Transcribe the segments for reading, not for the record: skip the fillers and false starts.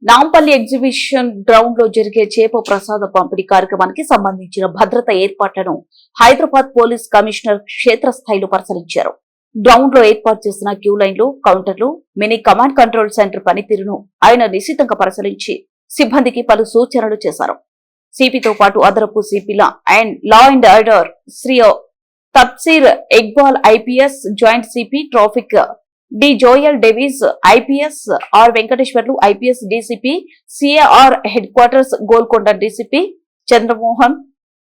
Nampally exhibition ground లో జరిగే చేప ప్రసాద పంపిణీ కార్యక్రమానికి సంబంధించిన భద్రత ఏర్పాట్లను హైదరాబాద్ పోలీస్ కమిషనర్ క్షేత్రస్థాయిలో పరిశీలించారు. గ్రౌండ్ లో ఏర్పాటు చేసిన క్యూ లైన్లు, కౌంటర్లు, మినీ కమాండ్ కంట్రోల్ సెంటర్ పనితీరును ఆయన నిశితంగా పరిశీలించి సిబ్బందికి పలు సూచనలు చేశారు. సిపితో పాటు అదనపు సిపిల and law and order Shri Tabsir Iqbal IPS, joint CP traffic D Joel Davis IPS, R Venkateswarlu IPS DCP, CAR headquarters Golconda DCP Chandramohan,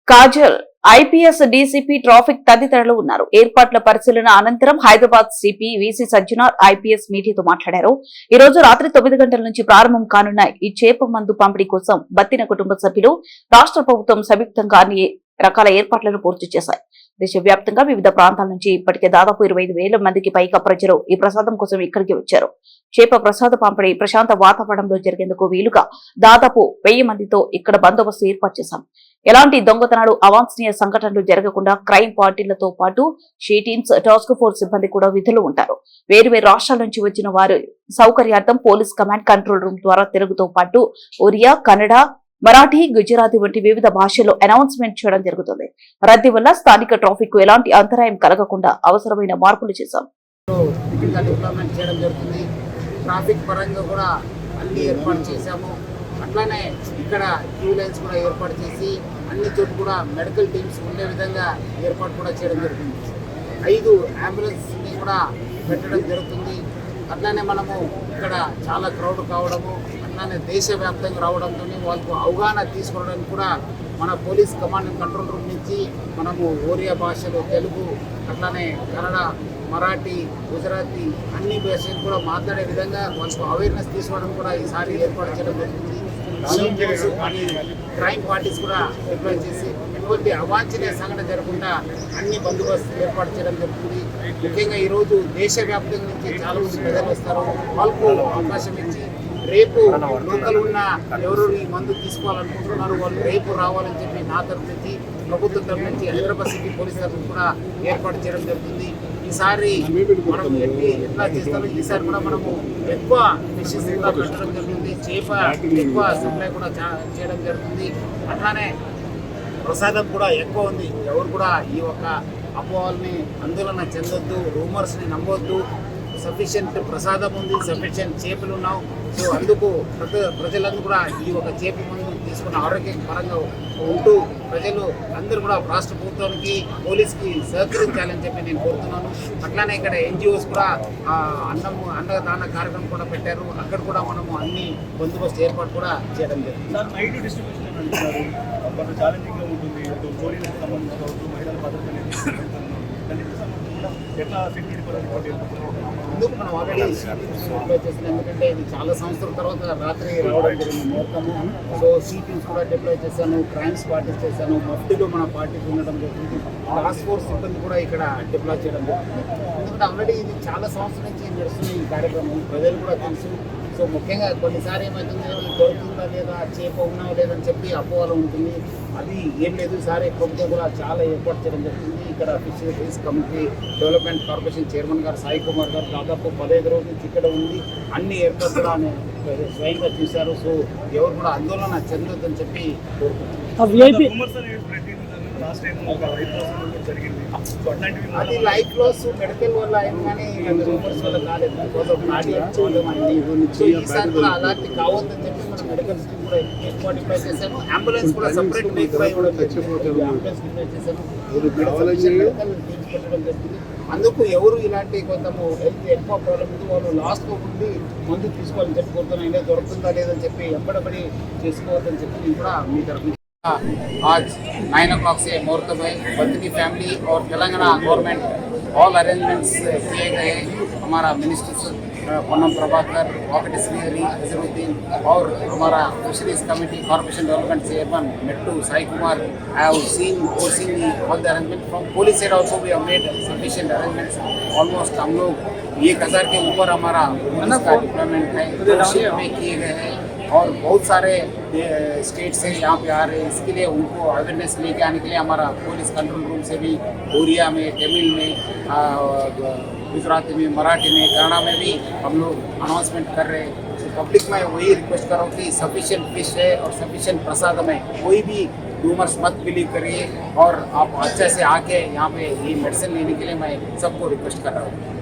Kajal IPS DCP traffic తదితరులు ఉన్నారు. ఏర్పాట్ల పరిశీలన అనంతరం Hyderabad CP VC Sajjanar IPS మీడియాతో మాట్లాడారు. ఈ రోజు రాత్రి 9 గంటల నుంచి ప్రారంభం కానున్న ఈ చేప మందు పంపిణీ కోసం బత్తిన కుటుంబ సభ్యులు, రాష్ట్ర ప్రభుత్వం సంయుక్తంగా అన్ని రకాల ఏర్పాట్లను పూర్తి చేశాయి. దేశవ్యాప్తంగా వివిధ ప్రాంతాల నుంచి ఇప్పటికే దాదాపు 25,000 మందికి పైగా ప్రజలు ఈ ప్రసాదం కోసం ఇక్కడికి వచ్చారు. చేప ప్రసాద పంపిణీ ప్రశాంత వాతావరణంలో జరిగేందుకు వీలుగా దాదాపు 1000 మందితో ఇక్కడ బందోబస్తు ఏర్పాటు చేశాం. ఎలాంటి దొంగతనాలు, అవాంఛనీయ సంఘటనలు జరగకుండా క్రైమ్ పార్టీలతో పాటు షీ టీమ్స్, టాస్క్ ఫోర్స్ సిబ్బంది కూడా విధులు ఉంటారు. వేరువేరు రాష్ట్రాల నుంచి వచ్చిన వారి సౌకర్యార్థం పోలీస్ కమాండ్ కంట్రోల్ రూమ్ ద్వారా తెలుగుతో పాటు ఒరియా, కన్నడ, మరాఠీ, గుజరాతీ వంటి వివిధ భాషల్లో అనౌన్స్మెంట్ చేయడం జరుగుతుంది. రద్దీ వల్ల స్థానిక ట్రాఫిక్ కు ఎలాంటి అంతరాయం కలగకుండా అవసరమైన మార్పులు చేశాం. ట్రాఫిక్ పరంగా కూడా అన్ని ఏర్పాటు చేశాము. అట్లానే ఇక్కడ క్యూ లైన్స్ కూడా ఏర్పాటు చేసి అన్ని చోట్ల కూడా మెడికల్ టీమ్స్ ఉండే విధంగా ఏర్పాటు కూడా చేయడం జరుగుతుంది. 5 అంబులెన్స్ని కూడా పెట్టడం జరుగుతుంది. అట్లానే మనము ఇక్కడ చాలా క్రౌడ్ కావడము, అట్లానే దేశవ్యాప్తంగా రావడంతో వాళ్ళకు అవగాహన తీసుకోవడానికి కూడా మన police command and control room నుంచి మనము ఓరియా భాషలు, తెలుగు, అట్లానే కన్నడ, మరాఠీ, గుజరాతీ అన్ని భాషలు కూడా మాట్లాడే విధంగా వాళ్ళకు అవేర్నెస్ తీసుకోవడం కూడా ఈసారి ఏర్పాటు చేయడం జరుగుతుంది. క్రైమ్ పార్టీస్ కూడా డిప్లాయ్ చేసి ఎటువంటి అవాంఛనీయ సంఘటన జరగకుండా అన్ని బందోబస్తు ఏర్పాటు చేయడం జరుగుతుంది. ముఖ్యంగా ఈరోజు దేశవ్యాప్తంగా నుంచి చాలా మంది ప్రజలు వస్తారు. వాళ్ళకు అవకాశం ఇచ్చి రేపు లోకల్ ఉన్న ఎవరు ఈ మందు తీసుకోవాలనుకుంటున్నారు వాళ్ళు రేపు రావాలని చెప్పి నా తరఫు నుంచి, ప్రభుత్వం తరఫు నుంచి, హైదరాబాద్ సిటీ పోలీస్ తరఫు కూడా ఏర్పాటు చేయడం జరుగుతుంది. ఈసారి మనం ఎట్లా చేస్తారో ఈసారి కూడా మనము ఎక్కువ ఫిషెస్ కూడా పెట్టడం జరుగుతుంది. చేప ఎక్కువ సప్లై కూడా చేయడం జరుగుతుంది. అట్లానే ప్రసాదం కూడా ఎక్కువ ఉంది. ఎవరు కూడా ఈ ఒక్క అపోహల్ని ఆందోళన చెందొద్దు, రూమర్స్ని నమ్మొద్దు. సఫిషియెంట్ ప్రసాదం ఉంది, సఫిషియెంట్ చేపలు ఉన్నావు. సో అందుకు ప్రజలందరూ కూడా ఈ ఒక చేప మందు తీసుకున్న ఆరోగ్య పరంగా ఉంటూ ప్రజలు అందరూ కూడా రాష్ట్ర ప్రభుత్వానికి, పోలీస్కి సహకరించాలని చెప్పి నేను కోరుతున్నాను. అట్లానే ఇక్కడ ఎన్జిఓస్ కూడా అన్నదాన కార్యక్రమం కూడా పెట్టారు. అక్కడ కూడా మనము అన్ని బందోబస్తు ఏర్పాటు కూడా చేయడం జరిగింది. అందుకు మనం ఆల్రెడీ డిప్లాయ్ చేసిన, ఎందుకంటే ఇది చాలా సంవత్సరాల తర్వాత రాత్రి రావడం జరిగింది మొత్తము. సో సిటీస్ కూడా డిప్లాయ్ చేశాను, క్రైమ్స్ పార్టీస్ చేశాను, మఫ్టీలో మన పార్టీకి ఉండడం జరిగింది. టాస్క్ ఫోర్స్ సిబ్బంది కూడా ఇక్కడ డిప్లాయ్ చేయడం జరిగింది. ఎందుకంటే ఆల్రెడీ ఇది చాలా సంవత్సరం నుంచి నడుస్తుంది ఈ కార్యక్రమం, ప్రజలు కూడా తెలుసు. సో ముఖ్యంగా కొన్నిసారి ఏమవుతుంది, దొరుకుతుందా లేదా, చేప ఉన్నా లేదని చెప్పి అపోహలు ఉంటుంది. అది ఏం లేదు. ఈసారి ప్రభుత్వం కూడా చాలా ఏర్పాటు చేయడం జరుగుతుంది. ఇక్కడ fisheries committee development corporation chairman గారు సాయి కుమార్ గారు దాదాపు 15 రోజుల నుంచి ఇక్కడ ఉంది. అన్ని ఏర్పాట్లు కూడా స్వయంగా చూశారు. సో ఎవరు కూడా ఆందోళన చెందొద్దని చెప్పి కోరుకుంటున్నారు. అది లైఫ్ లాస్ మెడికల్ వల్ల అయిన కానీ రూమర్స్ వల్ల కాలేదు. బికాస్ ఆఫ్ కార్డియాక్ ప్రాబ్లమ్ అన్ని. సో ఈసారి కూడా అలాంటి కావద్దని చెప్పి మనం మెడికల్ స్కీమ్ కూడా ఏర్పాటు డిప్లాయ్ చేశాను. అంబులెన్స్ కూడా సపరేట్ వెహికల్ ఇవ్వడం జరిగింది. అంబులెన్స్ డిప్లాయ్ చేశాను, మెడికల్ టీమ్స్ పెట్టడం జరిగింది. అందుకు ఎవరు ఇలాంటి కొంచెము హెల్త్ ఎక్కువ ప్రాబ్లం ఉంది వాళ్ళు లాస్ట్లో ఉండి మందు తీసుకోవాలని చెప్పి కోరుతున్నాయి. దొరుకుతుందా లేదని చెప్పి ఎప్పటికీ చేసుకోవద్దని చెప్పి నేను కూడా మీ తరఫు आज 9 o'clock से मुहूर्त में बद्री फैमिली और तेलंगाना गवर्नमेंट ऑल अरेंजमेंट्स किए गए। हमारा मिनिस्टर्स पोन्नम प्रभाकर, वाकटी श्रीहरि, अजरुद्दीन और हमारा fisheries committee corporation development chairman Mettu Sai Kumar have seen all the arrangement from police side also we have made sufficient arrangements. Almost हम लोग 1000 के ऊपर हमारा पुलिस का डिप्लॉयमेंट है, शिफ्ट में किए गए हैं और बहुत सारे स्टेट से यहाँ पे आ रहे हैं. इसके लिए उनको अवेयरनेस लेके आने के लिए हमारा पुलिस कंट्रोल रूम से भी ओरिया में, तमिल में, गुजराती में, मराठी में, कन्नड़ा में भी हम लोग अनाउंसमेंट कर रहे हैं. पब्लिक में वही रिक्वेस्ट कर रहा हूँ कि सफिशिएंट फिश है और सफिशिएंट प्रसादम है, कोई भी रूमर्स मत बिलीव करिए और आप अच्छे से आके यहाँ पे ये मेडिसिन लेने के लिए मैं सबको रिक्वेस्ट कर रहा हूँ।